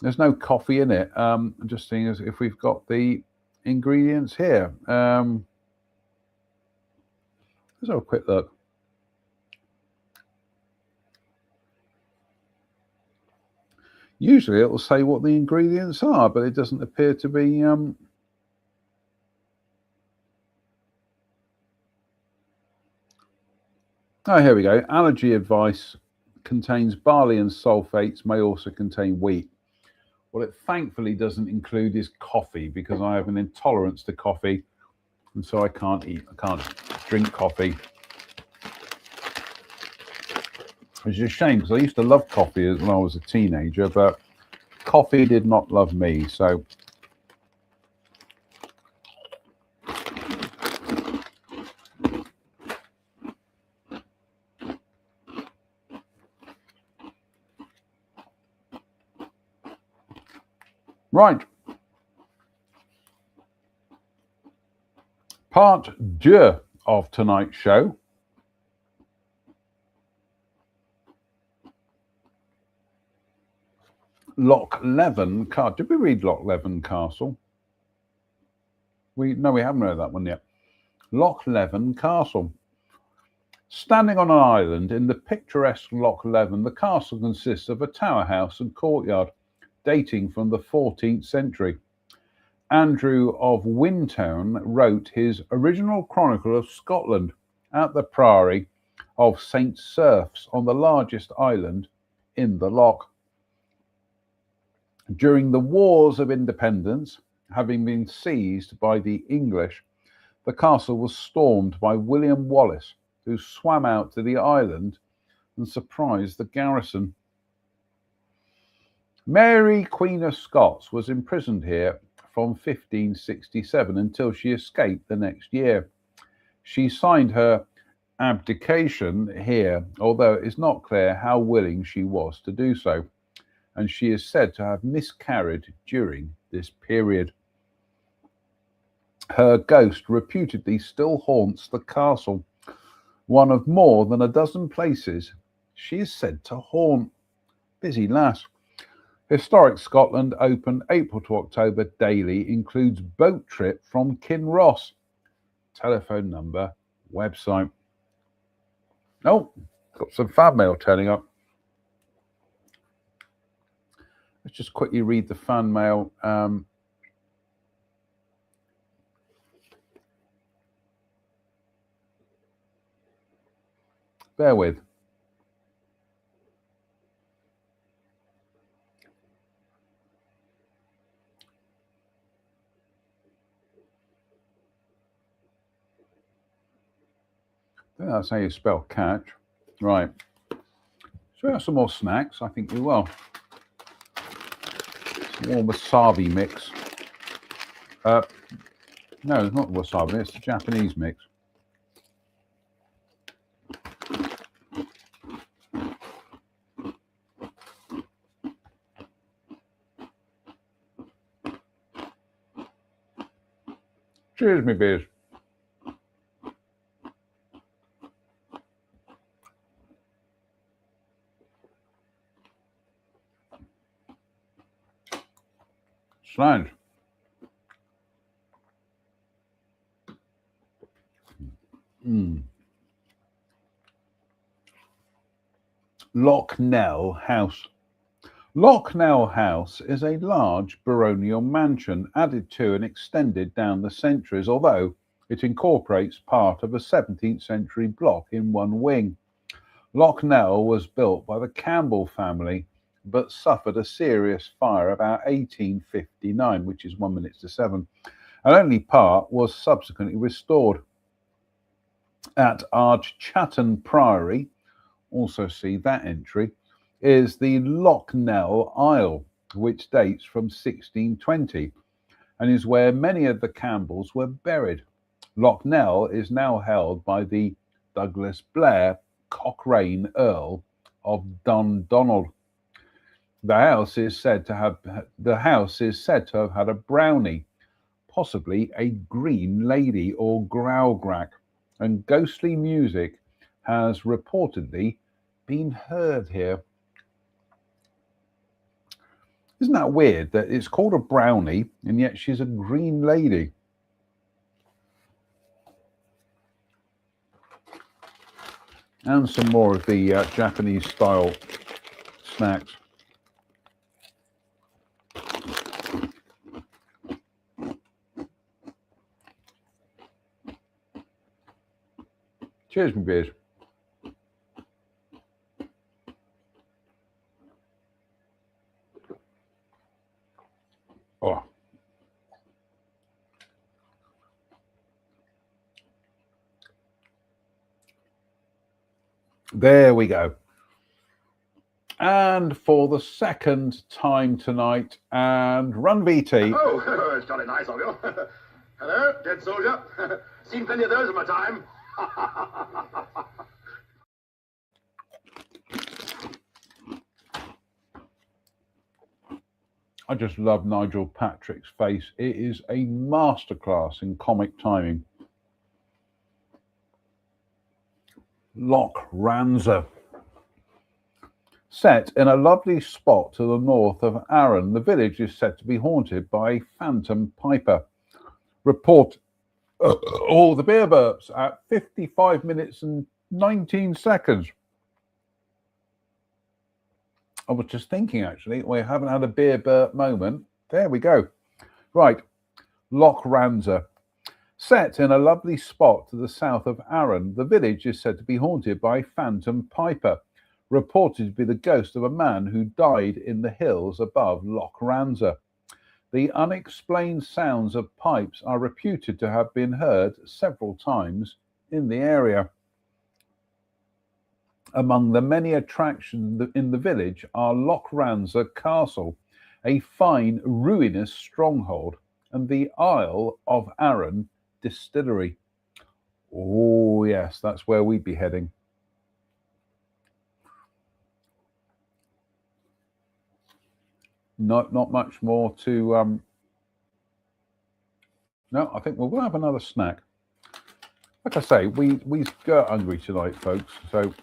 there's no coffee in it. I'm just seeing as if we've got the ingredients here. Let's have a quick look. Usually it will say what the ingredients are, but it doesn't appear to be. Oh, here we go. Allergy advice: contains barley and sulfates, may also contain wheat. What it thankfully doesn't include is coffee, because I have an intolerance to coffee, and so I can't drink coffee. Which is a shame, because I used to love coffee when I was a teenager, but coffee did not love me. So right. Part 2 of tonight's show. Loch Leven Castle. Did we read Loch Leven Castle? No, we haven't read that one yet. Loch Leven Castle. Standing on an island in the picturesque Loch Leven, the castle consists of a tower house and courtyard dating from the 14th century. Andrew of Wintown wrote his original Chronicle of Scotland at the Priory of St. Serphs on the largest island in the loch. During the Wars of Independence, having been seized by the English, the castle was stormed by William Wallace, who swam out to the island and surprised the garrison. Mary, Queen of Scots, was imprisoned here from 1567 until she escaped the next year. She signed her abdication here, although it is not clear how willing she was to do so, and she is said to have miscarried during this period. Her ghost reputedly still haunts the castle, one of more than a dozen places she is said to haunt. Busy lass. Historic Scotland, open April to October daily, includes boat trip from Kinross. Telephone number, website. Oh, got some fan mail turning up. Let's just quickly read the fan mail. Bear with. think that's how you spell catch. Right. So we have some more snacks. I think we will. Some more wasabi mix. No, it's not wasabi. It's the Japanese mix. Cheers, me beers. Slange. Loch Nell House. Loch Nell House is a large baronial mansion added to and extended down the centuries, although it incorporates part of a 17th century block in one wing. Loch Nell was built by the Campbell family but suffered a serious fire about 1859, which is 1 minute to 7, and only part was subsequently restored. At Ardchatton Priory, also see that entry, is the Loch Nell Isle, which dates from 1620 and is where many of the Campbells were buried. Loch Nell is now held by the Douglas Blair Cochrane Earl of Dundonald. The house is said to have had a brownie, possibly a green lady or growlgrack, and ghostly music has reportedly been heard here. Isn't that weird that it's called a brownie and yet she's a green lady? And some more of the Japanese style snacks. Cheers, my beers. Oh. There we go. And for the second time tonight, and run VT. Oh, it's jolly nice of you. Hello, dead soldier. Seen plenty of those in my time. I just love Nigel Patrick's face. It is a masterclass in comic timing. Loch Ranza. Set in a lovely spot to the north of Arran, the village is said to be haunted by a phantom piper. Report all the beer burps at 55 minutes and 19 seconds. I was just thinking, actually, we haven't had a beer burp moment. There we go. Right, Loch Ranza. Set in a lovely spot to the south of Arran, the village is said to be haunted by a phantom piper, reported to be the ghost of a man who died in the hills above Loch Ranza. The unexplained sounds of pipes are reputed to have been heard several times in the area. Among the many attractions in the village are Loch Ranza Castle, a fine ruinous stronghold, and the Isle of Arran Distillery. Oh yes, that's where we'd be heading. Not much more to no, I think we'll have another snack. Like I say, we got hungry tonight, folks, so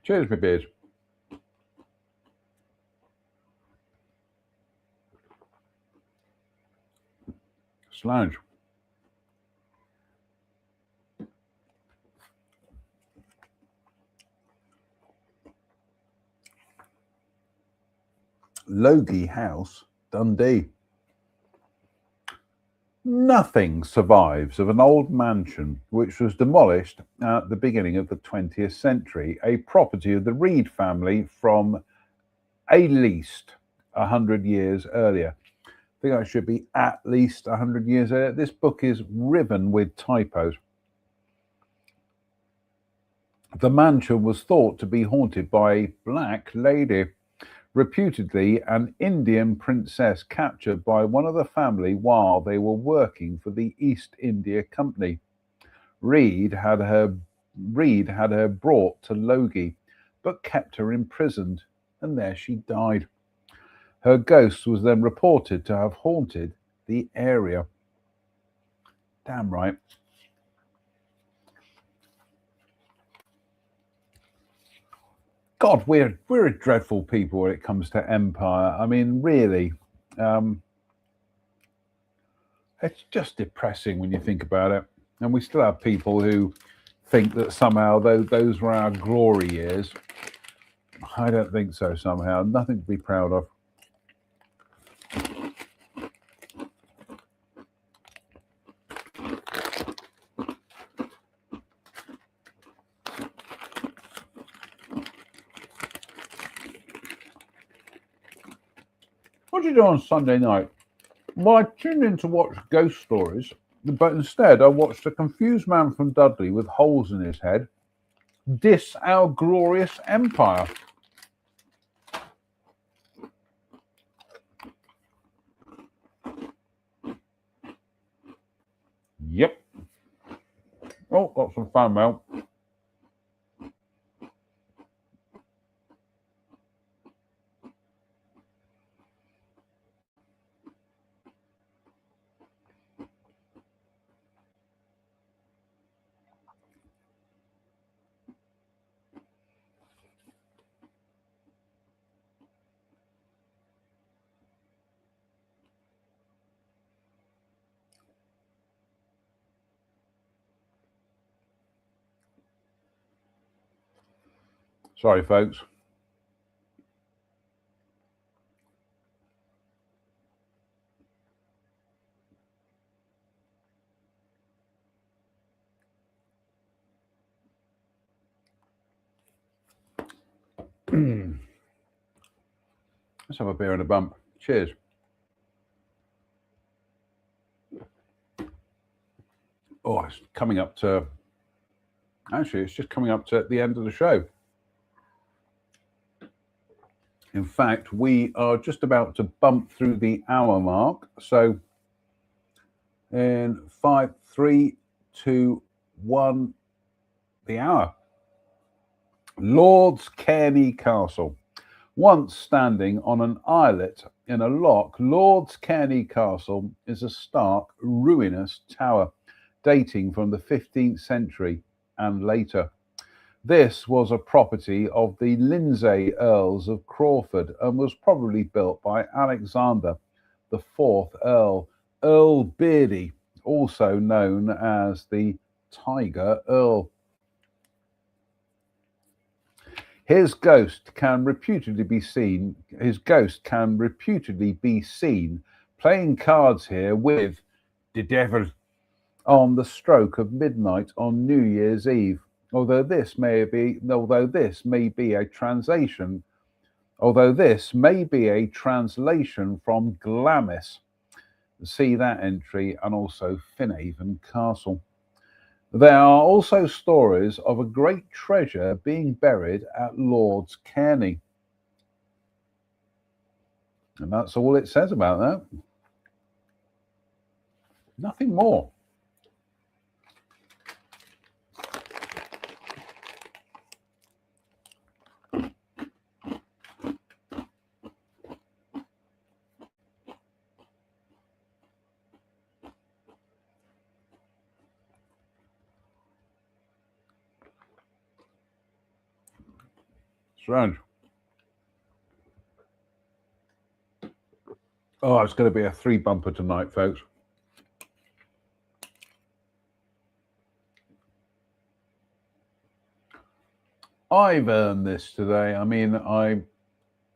cheers, my beers. Slange. Logie House, Dundee. Nothing survives of an old mansion which was demolished at the beginning of the 20th century, a property of the Reed family from at least 100 years earlier. I think I should be at least 100 years earlier. This book is riven with typos. The mansion was thought to be haunted by a black lady, reputedly an Indian princess captured by one of the family while they were working for the East India Company. Reed had her brought to Logie, but kept her imprisoned, and there she died. Her ghost was then reported to have haunted the area. Damn right. God, we're a dreadful people when it comes to empire. I mean, really, it's just depressing when you think about it. And we still have people who think that somehow those were our glory years. I don't think so. Somehow, nothing to be proud of. What did you do on Sunday night? Well, I tuned in to watch ghost stories, but instead I watched a confused man from Dudley with holes in his head diss our glorious empire. Yep. Oh, got some fan mail. Sorry, folks. Let's have a beer and a bump. Cheers. Oh, it's coming up to... Actually, it's just coming up to the end of the show. In fact, we are just about to bump through the hour mark. So, in 5, 3, 2, 1, the hour. Lord's Cairney Castle. Once standing on an islet in a loch, Lord's Cairney Castle is a stark, ruinous tower dating from the 15th century and later. This was a property of the Lindsay Earls of Crawford and was probably built by Alexander, the 4th Earl, Earl Beardy, also known as the Tiger Earl. His ghost can reputedly be seen playing cards here with the devil on the stroke of midnight on New Year's Eve. Although this may be a translation from Glamis. See that entry, and also Finhaven Castle. There are also stories of a great treasure being buried at Lord's Cairney. And that's all it says about that. Nothing more. Strange. Oh, it's going to be a 3 bumper tonight, folks. I've earned this today. I mean, I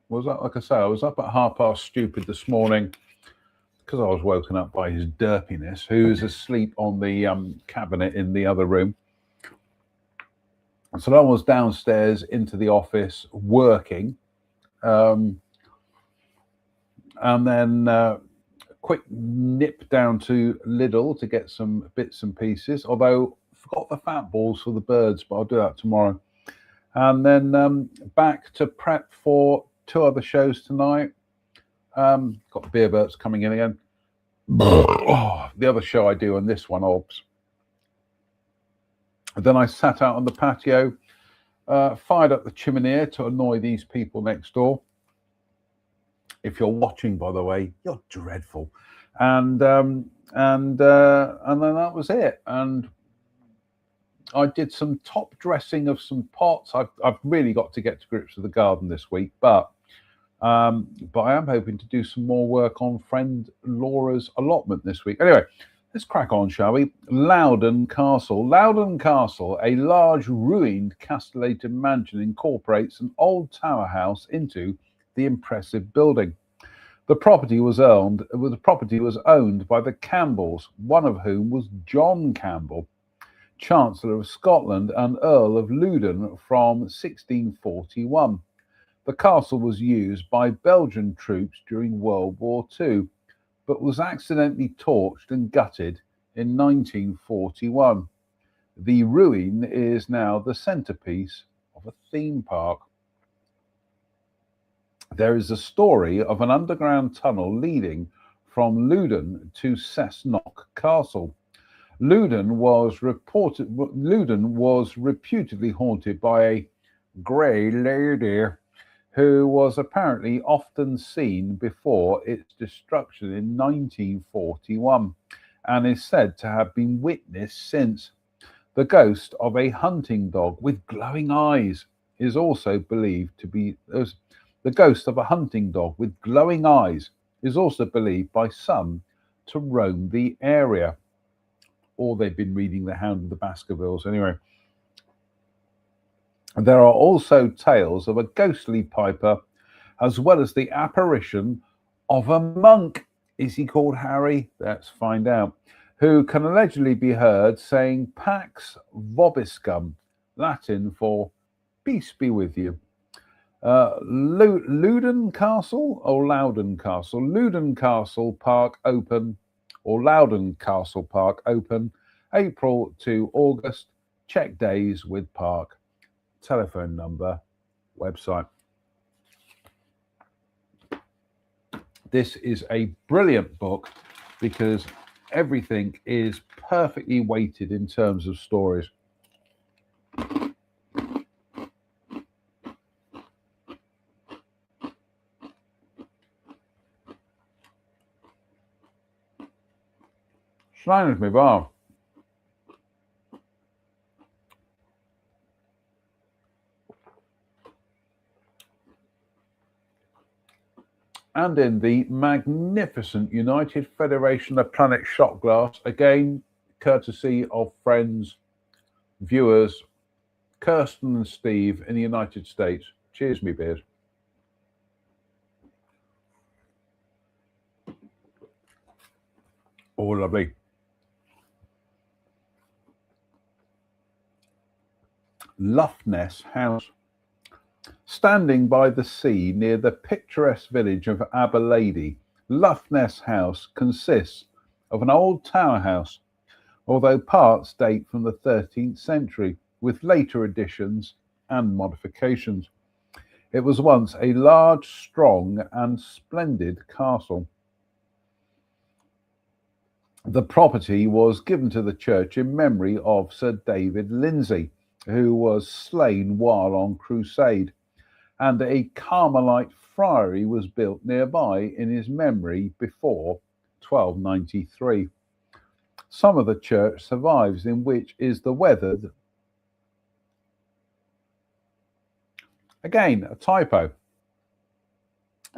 was up, like I say, I was up at stupid this morning because I was woken up by his derpiness, who's asleep on the cabinet in the other room. So I was downstairs into the office working, And then quick nip down to Lidl to get some bits and pieces. Although I forgot the fat balls for the birds, but I'll do that tomorrow. And then back to prep for 2 other shows tonight. Got beer burps coming in again. The other show I do on this one, Obs. And then I sat out on the patio, fired up the chimney to annoy these people next door. If you're watching, by the way, you're dreadful. And then that was it. And I did some top dressing of some pots. I've really got to get to grips with the garden this week, but I am hoping to do some more work on friend Laura's allotment this week. Anyway, let's crack on, shall we? Loudon Castle. Loudon Castle, a large ruined castellated mansion, incorporates an old tower house into the impressive building. The property was owned by the Campbells, one of whom was John Campbell, Chancellor of Scotland and Earl of Loudon from 1641. The castle was used by Belgian troops during World War II, but was accidentally torched and gutted in 1941. The ruin is now the centerpiece of a theme park. There is a story of an underground tunnel leading from Loudon to Cessnock Castle. Loudon was reputedly haunted by a grey lady who was apparently often seen before its destruction in 1941 and is said to have been witnessed since. The ghost of a hunting dog with glowing eyes is also believed to be... The ghost of a hunting dog with glowing eyes is also believed by some to roam the area. Or they've been reading The Hound of the Baskervilles. Anyway, there are also tales of a ghostly piper, as well as the apparition of a monk. Is he called Harry? Let's find out. Who can allegedly be heard saying Pax Vobiscum, Latin for peace be with you. Loudon Castle or Loudon Castle? Loudon Castle Park open, or Loudon Castle Park open, April to August. Check days with park. Telephone number, website. This is a brilliant book because everything is perfectly weighted in terms of stories. Schleiner's me bar. And in the magnificent United Federation of Planet shot glass, again, courtesy of friends, viewers, Kirsten and Steve in the United States. Cheers, me beers. Oh, lovely. Loughness House. Standing by the sea near the picturesque village of Aberlady, Loughness House consists of an old tower house, although parts date from the 13th century, with later additions and modifications. It was once a large, strong, and splendid castle. The property was given to the church in memory of Sir David Lindsay, who was slain while on crusade, and a Carmelite friary was built nearby in his memory before 1293. Some of the church survives, in which is the weathered... Again, a typo.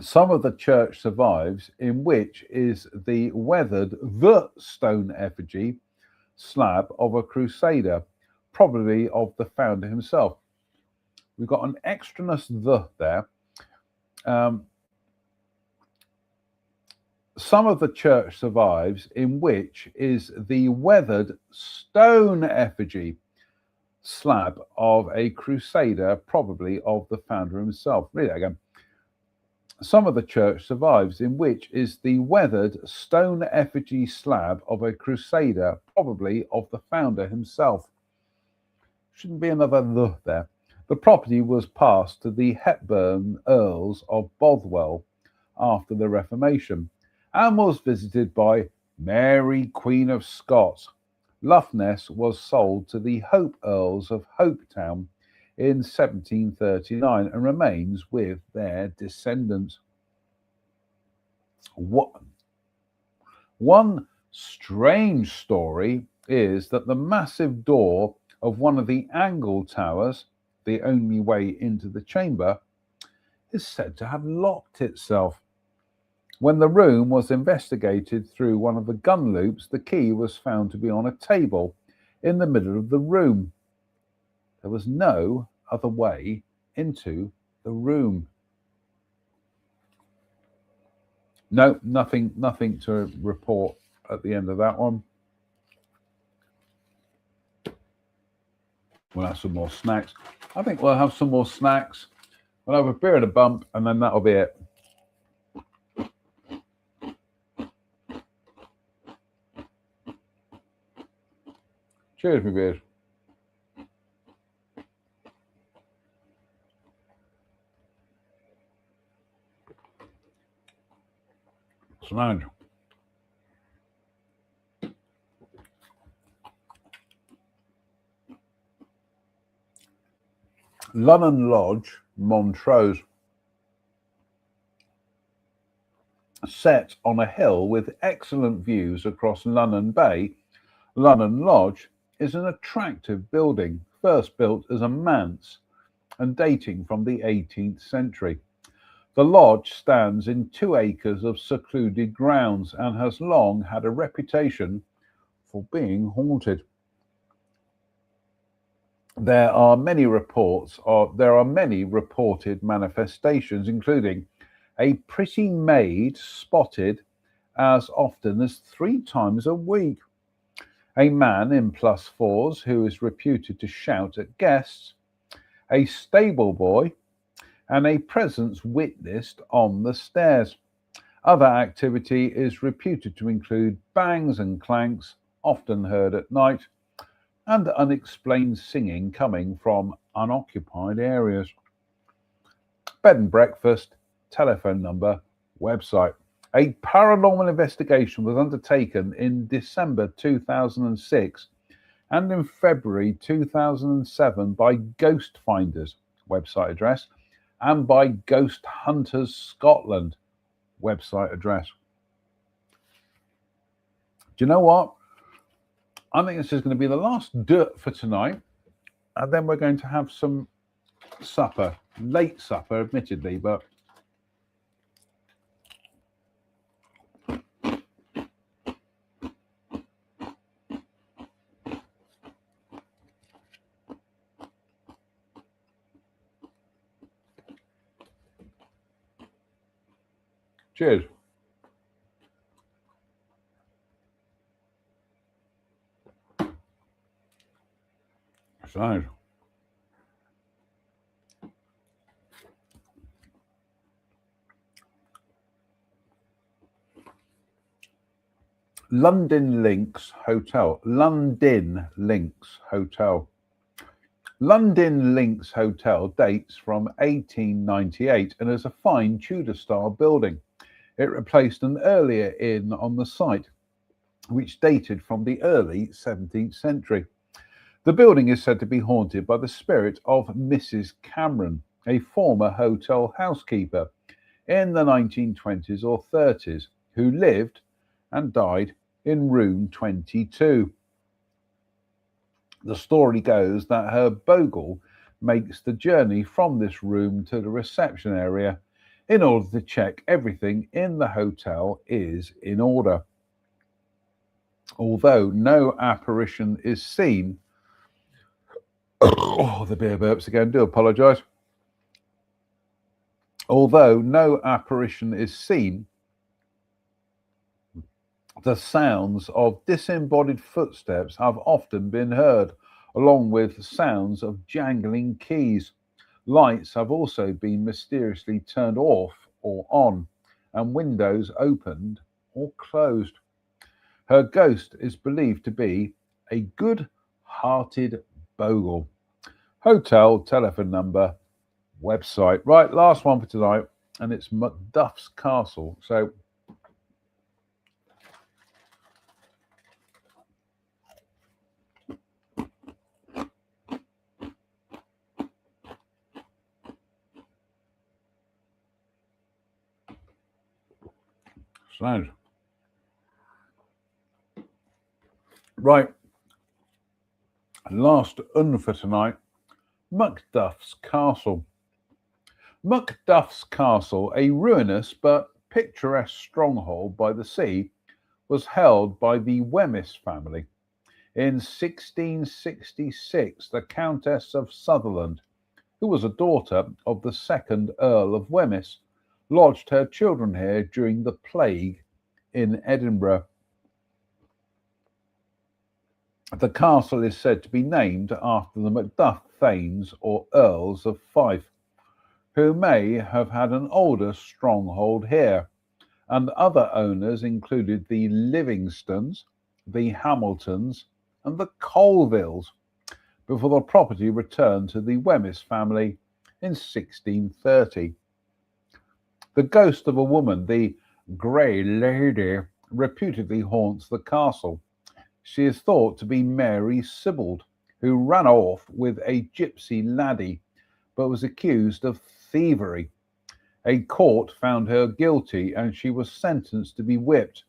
Some of the church survives, in which is the weathered stone effigy slab of a crusader, probably of the founder himself. We've got an extraneous there. Some of the church survives, in which is the weathered stone effigy slab of a crusader, probably of the founder himself. Read that again. Some of the church survives, in which is the weathered stone effigy slab of a crusader, probably of the founder himself. Shouldn't be another "the" there. The property was passed to the Hepburn Earls of Bothwell after the Reformation and was visited by Mary, Queen of Scots. Lough Ness was sold to the Hope Earls of Hopetown in 1739 and remains with their descendants. One strange story is that the massive door of one of the angle towers, the only way into the chamber, is said to have locked itself. When the room was investigated through one of the gun loops, the key was found to be on a table in the middle of the room. There was no other way into the room. No, nothing to report at the end of that one. We'll have some more snacks. I think we'll have some more snacks. We'll have a beer and a bump, and then that'll be it. Cheers, my beers. Snag. Lunnon Lodge, Montrose. Set on a hill with excellent views across Lunnon Bay, Lunnon Lodge is an attractive building, first built as a manse and dating from the 18th century. The lodge stands in 2 acres of secluded grounds and has long had a reputation for being haunted. There are many reported manifestations, including a pretty maid spotted as often as 3 times a week, a man in +4s who is reputed to shout at guests, a stable boy, and a presence witnessed on the stairs. Other activity is reputed to include bangs and clanks, often heard at night, and unexplained singing coming from unoccupied areas. Bed and breakfast, telephone number, website. A paranormal investigation was undertaken in December 2006 and in February 2007 by Ghost Finders, website address, and by Ghost Hunters Scotland, website address. Do you know what? I think this is going to be the last dirt for tonight, and then we're going to have some supper, late supper, admittedly, but cheers. Nice. London Links Hotel. London Links Hotel. London Links Hotel dates from 1898 and is a fine Tudor-style building. It replaced an earlier inn on the site, which dated from the early 17th century. The building is said to be haunted by the spirit of Mrs. Cameron, a former hotel housekeeper in the 1920s or 30s, who lived and died in room 22. The story goes that her bogle makes the journey from this room to the reception area in order to check everything in the hotel is in order. Although no apparition is seen, oh, the beer burps again, do apologise. Although no apparition is seen, the sounds of disembodied footsteps have often been heard, along with sounds of jangling keys. Lights have also been mysteriously turned off or on, and windows opened or closed. Her ghost is believed to be a good-hearted bogle. Hotel, telephone number, website. Right, last one for tonight, and it's Macduff's Castle. So sound. Right, last un for tonight, Macduff's Castle. Macduff's Castle, a ruinous but picturesque stronghold by the sea, was held by the Wemyss family. In 1666, the Countess of Sutherland, who was a daughter of the second Earl of Wemyss, lodged her children here during the plague in Edinburgh. The castle is said to be named after the Macduff Thanes or Earls of Fife, who may have had an older stronghold here, and other owners included the Livingstons, the Hamiltons, and the Colvilles, before the property returned to the Wemyss family in 1630. The ghost of a woman, the Grey Lady, reputedly haunts the castle. She is thought to be Mary Sibbald, who ran off with a gypsy laddie, but was accused of thievery. A court found her guilty and she was sentenced to be whipped,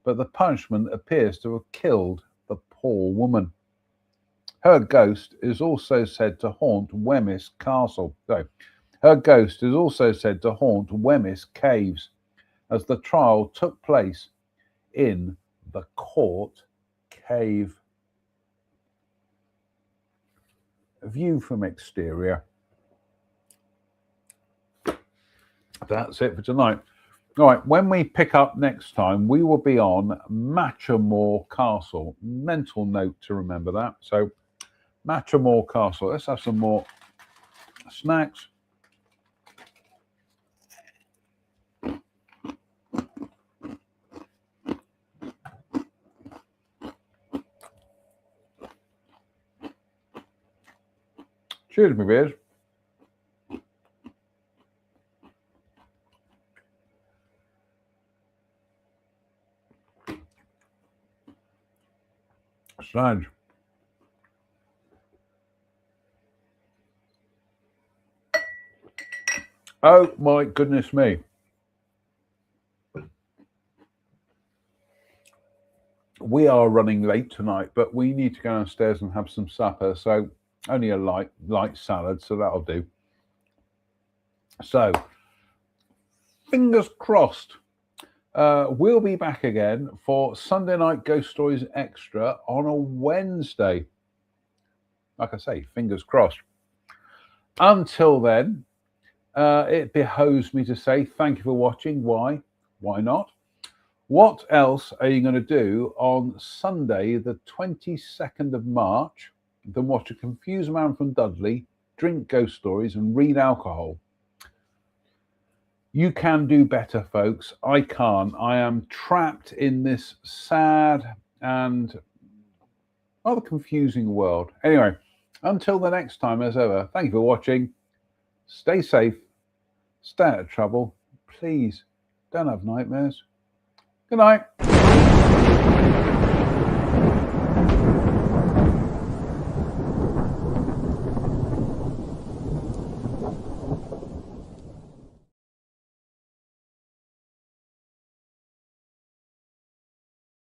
but the punishment appears to have killed the poor woman. Her ghost is also said to haunt Wemyss Castle. Her ghost is also said to haunt Wemyss Caves, as the trial took place in the Court Cave. A view from exterior. That's it for tonight. All right, when we pick up next time, we will be on Matchermore Castle. Mental note to remember that. So, Matchermore Castle. Let's have some more snacks. Cheers, my beers. Sad. Oh my goodness me. We are running late tonight, but we need to go downstairs and have some supper. So only a light salad, so that'll do. So fingers crossed. We'll be back again for Sunday Night Ghost Stories Extra on a Wednesday. Like I say, fingers crossed. Until then, it behoves me to say thank you for watching. Why? Why not? What else are you going to do on Sunday, the 22nd of March, than watch A Confused Man from Dudley, drink ghost stories, and read alcohol? You can do better, folks. I can't. I am trapped in this sad and rather confusing world. Anyway, until the next time, as ever, thank you for watching. Stay safe. Stay out of trouble. Please don't have nightmares. Good night.